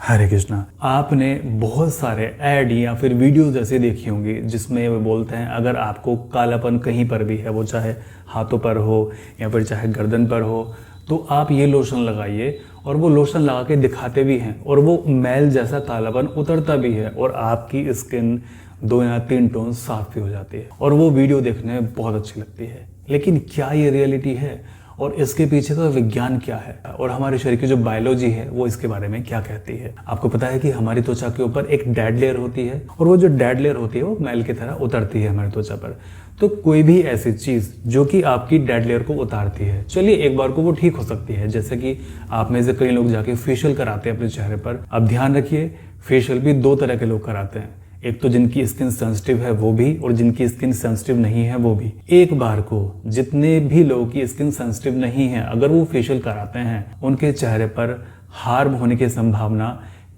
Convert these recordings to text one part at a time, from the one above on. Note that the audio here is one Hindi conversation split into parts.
हरे कृष्णा। आपने बहुत सारे ऐड या फिर वीडियोस ऐसे देखी होंगी जिसमें वो बोलते हैं अगर आपको कालापन कहीं पर भी है, वो चाहे हाथों पर हो या फिर चाहे गर्दन पर हो, तो आप ये लोशन लगाइए। और वो लोशन लगा के दिखाते भी हैं और वो मैल जैसा कालापन उतरता भी है और आपकी स्किन 2 या 3 टोन साफ भी हो जाती है और वो वीडियो देखने में बहुत अच्छी लगती है। लेकिन क्या ये रियलिटी है और इसके पीछे का विज्ञान क्या है और हमारे शरीर की जो बायोलॉजी है वो इसके बारे में क्या कहती है? आपको पता है कि हमारी त्वचा के ऊपर एक डेड लेयर होती है और वो जो डेड लेयर होती है वो मैल की तरह उतरती है हमारी त्वचा पर। तो कोई भी ऐसी चीज जो कि आपकी डेड लेयर को उतारती है, चलिए एक बार को वो ठीक हो सकती है। जैसे कि आप में से कई लोग जाके फेशियल कराते हैं अपने चेहरे पर। अब ध्यान रखिए, फेशियल भी 2 तरह के लोग कराते हैं, एक तो जिनकी स्किन सेंसिटिव है वो भी, और जिनकी स्किन सेंसिटिव नहीं है वो भी। एक बार को जितने भी लोगों की स्किन सेंसिटिव नहीं है, अगर वो फेशियल कराते हैं, उनके चेहरे पर हार्म होने की संभावना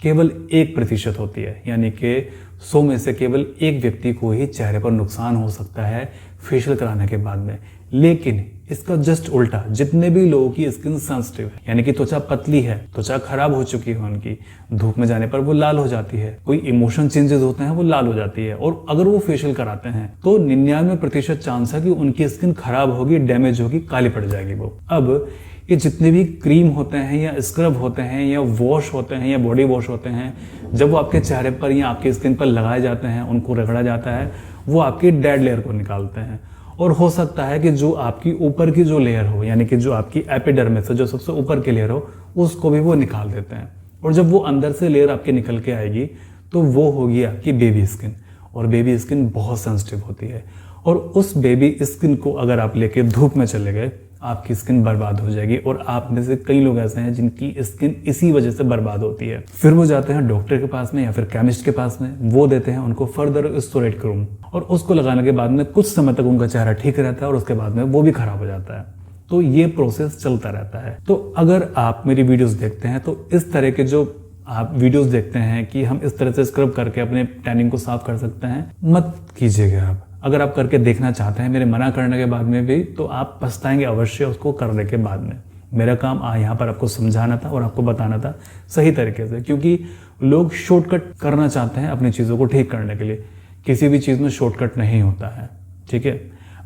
केवल 1% होती है। यानी कि 100 में से केवल 1 व्यक्ति को ही चेहरे पर नुकसान हो सकता है फेशियल कराने के बाद में। लेकिन इसका जस्ट उल्टा, जितने भी लोगों की स्किन सेंसिटिव है, यानी कि त्वचा पतली है, त्वचा खराब हो चुकी है उनकी, धूप में जाने पर वो लाल हो जाती है, कोई इमोशन चेंजेस होते हैं वो लाल हो जाती है, और अगर वो फेशियल कराते हैं तो 99% चांस है कि उनकी स्किन खराब होगी, डैमेज होगी, काली पड़ जाएगी वो। अब ये जितने भी क्रीम होते हैं या स्क्रब होते हैं या वॉश होते हैं या बॉडी वॉश होते हैं, जब वो आपके चेहरे पर या आपकी स्किन पर लगाए जाते हैं, उनको रगड़ा जाता है, वो आपकी डेड लेयर को निकालते हैं। और हो सकता है कि जो आपकी ऊपर की जो लेयर हो, यानी कि जो आपकी एपिडर्मिस है, जो सबसे ऊपर की लेयर हो, उसको भी वो निकाल देते हैं। और जब वो अंदर से लेयर आपके निकल के आएगी तो वो होगी आपकी बेबी स्किन। और बेबी स्किन बहुत सेंसिटिव होती है, और उस बेबी स्किन को अगर आप लेके धूप में चले गए, आपकी स्किन बर्बाद हो जाएगी। और आप में से कई लोग ऐसे हैं जिनकी स्किन इसी वजह से बर्बाद होती है। फिर वो जाते हैं डॉक्टर के पास में या फिर केमिस्ट के पास में, वो देते हैं उनको फर्दर स्टेरॉइड क्रीम, और उसको लगाने के बाद में कुछ समय तक उनका चेहरा ठीक रहता है और उसके बाद में वो भी खराब हो जाता है। तो ये प्रोसेस चलता रहता है। तो अगर आप मेरी वीडियोस देखते हैं तो इस तरह के जो आप वीडियोस देखते हैं कि हम इस तरह से स्क्रब करके अपने टैनिंग को साफ कर सकते हैं, मत कीजिएगा आप। अगर आप करके देखना चाहते हैं मेरे मना करने के बाद में भी, तो आप पछताएंगे अवश्य उसको करने के बाद में। मेरा काम यहाँ पर आपको समझाना था और आपको बताना था सही तरीके से, क्योंकि लोग शॉर्टकट करना चाहते हैं अपनी चीज़ों को ठीक करने के लिए। किसी भी चीज़ में शॉर्टकट नहीं होता है, ठीक है।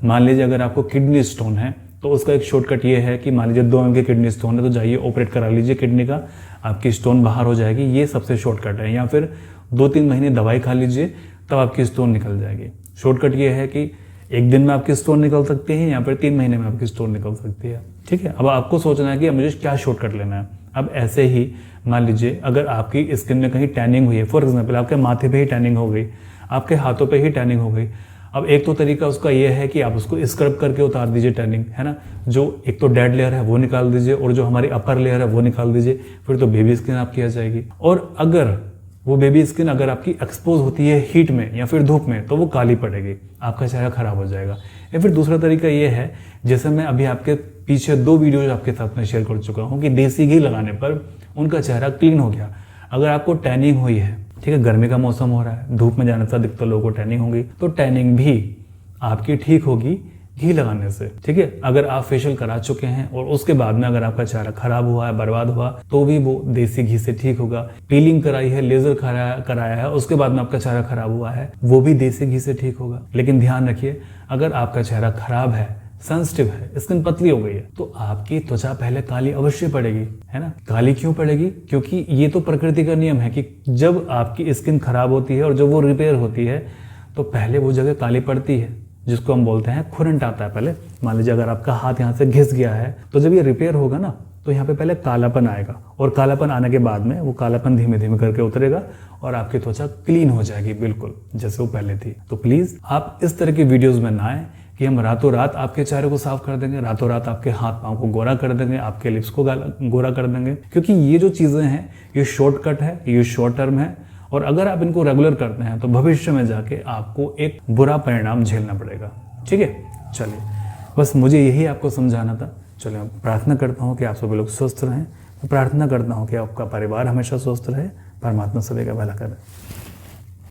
मान लीजिए अगर आपको किडनी स्टोन है तो उसका एक शॉर्टकट ये है कि मान लीजिए 2 mm की किडनी स्टोन है तो जाइए ऑपरेट करा लीजिए किडनी का, आपकी स्टोन बाहर हो जाएगी। ये सबसे शॉर्टकट है। या फिर 2-3 महीने दवाई खा लीजिए तब आपकी स्टोन निकल जाएगी। शॉर्टकट ये है कि 1 दिन में आपकी स्टोन निकल सकती है या फिर 3 महीने में आपकी स्टोन निकल सकती है, ठीक है। अब आपको सोचना है कि मुझे क्या शॉर्टकट लेना है। अब ऐसे ही मान लीजिए अगर आपकी स्किन में कहीं टैनिंग हुई है, फॉर एग्जाम्पल आपके माथे पे ही टैनिंग हो गई, आपके हाथों पे ही टैनिंग हो गई। अब एक तो तरीका उसका ये है कि आप उसको स्क्रब करके उतार दीजिए टैनिंग, है ना। जो एक तो डेड लेयर है वो निकाल दीजिए और जो हमारी अपर लेयर है वो निकाल दीजिए, फिर तो बेबी स्किन आपकी आ जाएगी। और अगर वो बेबी स्किन अगर आपकी एक्सपोज होती है हीट में या फिर धूप में तो वो काली पड़ेगी, आपका चेहरा खराब हो जाएगा। या फिर दूसरा तरीका ये है, जैसे मैं अभी आपके पीछे 2 वीडियो आपके साथ में शेयर कर चुका हूँ कि देसी घी लगाने पर उनका चेहरा क्लीन हो गया। अगर आपको टैनिंग हुई है, ठीक है, गर्मी का मौसम हो रहा है, धूप में जाने से अधिकतर लोगों को टैनिंग होगी, तो टैनिंग भी आपकी ठीक होगी घी लगाने से, ठीक है। अगर आप फेशियल करा चुके हैं और उसके बाद में अगर आपका चेहरा खराब हुआ है, बर्बाद हुआ, तो भी वो देसी घी से ठीक होगा। पीलिंग कराई है, लेजर कराया है, उसके बाद में आपका चेहरा खराब हुआ है, वो भी देसी घी से ठीक होगा। लेकिन ध्यान रखिए, अगर आपका चेहरा खराब है, सेंसिटिव है, स्किन पतली हो गई है, तो आपकी त्वचा पहले काली अवश्य पड़ेगी, है ना। काली क्यों पड़ेगी? क्योंकि ये तो प्रकृति का नियम है कि जब आपकी स्किन खराब होती है और जब वो रिपेयर होती है तो पहले वो जगह काली पड़ती है, जिसको हम बोलते हैं खुरंट आता है पहले। मान लीजिए अगर आपका हाथ यहाँ से घिस गया है तो जब ये रिपेयर होगा ना तो यहाँ पे पहले कालापन आएगा, और कालापन आने के बाद में वो कालापन धीमे धीमे करके उतरेगा और आपकी त्वचा क्लीन हो जाएगी बिल्कुल जैसे वो पहले थी। तो प्लीज आप इस तरह की वीडियोस में ना आए कि हम रातों रात आपके चेहरे को साफ कर देंगे, रातों रात आपके हाथ पांव को गोरा कर देंगे, आपके लिप्स को गोरा कर देंगे। क्योंकि ये जो चीजें हैं ये शॉर्टकट है, ये शॉर्ट टर्म है, और अगर आप इनको रेगुलर करते हैं तो भविष्य में जाके आपको एक बुरा परिणाम झेलना पड़ेगा, ठीक है। चलिए, बस मुझे यही आपको समझाना था। चलिए, प्रार्थना करता हूँ कि आप सभी लोग स्वस्थ रहें। प्रार्थना करता हूँ कि आपका परिवार हमेशा स्वस्थ रहे, परमात्मा सभी का भला करे।